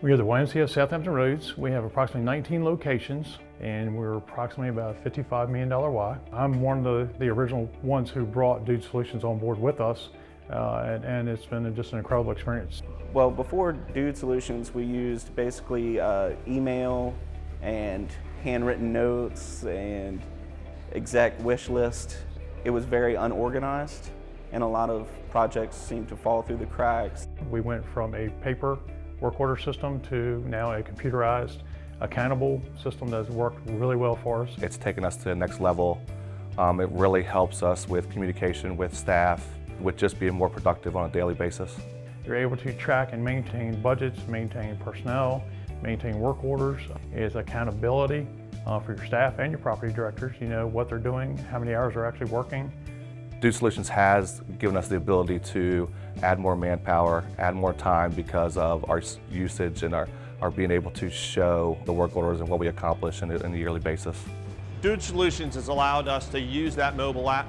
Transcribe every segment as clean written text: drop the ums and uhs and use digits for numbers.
We are the YMCA of South Hampton Roads. We have approximately 19 locations and we're approximately about a $55 million Y. I'm one of the original ones who brought Dude Solutions on board with us and it's been just an incredible experience. Well, before Dude Solutions, we used basically email and handwritten notes and exec wish list. It was very unorganized and a lot of projects seemed to fall through the cracks. We went from a paper work order system to now a computerized, accountable system that's worked really well for us. It's taken us to the next level. It really helps us with communication with staff, with just being more productive on a daily basis. You're able to track and maintain budgets, maintain personnel, maintain work orders. It's accountability for your staff and your property directors. You know what they're doing, how many hours they're actually working. Dude Solutions has given us the ability to add more manpower, add more time because of our usage and our being able to show the work orders and what we accomplish on a yearly basis. Dude Solutions has allowed us to use that mobile app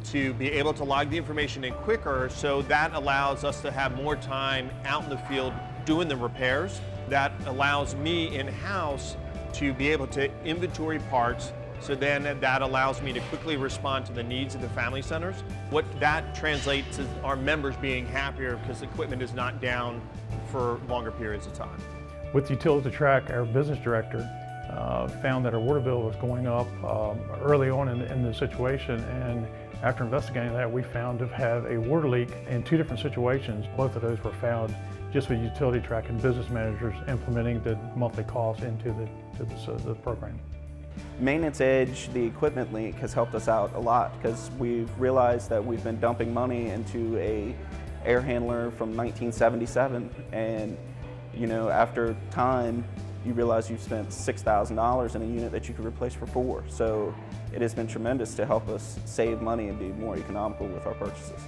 to be able to log the information in quicker, so that allows us to have more time out in the field doing the repairs. That allows me in-house to be able to inventory parts, so then that allows me to quickly respond to the needs of the family centers. What that translates is our members being happier because the equipment is not down for longer periods of time. With Utility Track, our business director found that our water bill was going up early on in the situation, and after investigating that, we found to have a water leak in 2 different situations. Both of those were found just with Utility Track and business managers implementing the monthly costs into the program. Maintenance Edge, the equipment link, has helped us out a lot because we've realized that we've been dumping money into a air handler from 1977, and you know, after time you realize you've spent $6,000 in a unit that you could replace for $4,000. So it has been tremendous to help us save money and be more economical with our purchases.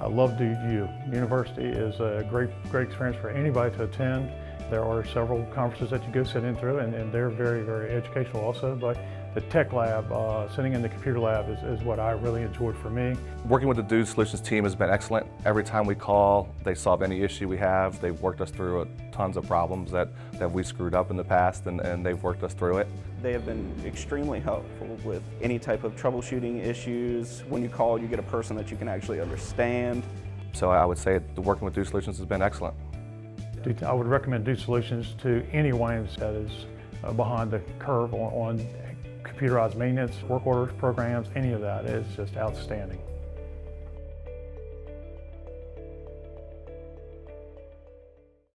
I love Dude U. University is a great experience for anybody to attend. There are several conferences that you go sit in through, and they're very, very educational also, but the tech lab, sitting in the computer lab is what I really enjoyed for me. Working with the Dude Solutions team has been excellent. Every time we call, they solve any issue we have. They've worked us through tons of problems that we screwed up in the past, and they've worked us through it. They have been extremely helpful with any type of troubleshooting issues. When you call, you get a person that you can actually understand. So I would say working with Dude Solutions has been excellent. I would recommend Dude Solutions to anyone that is behind the curve on computerized maintenance, work orders, programs, any of that is just outstanding.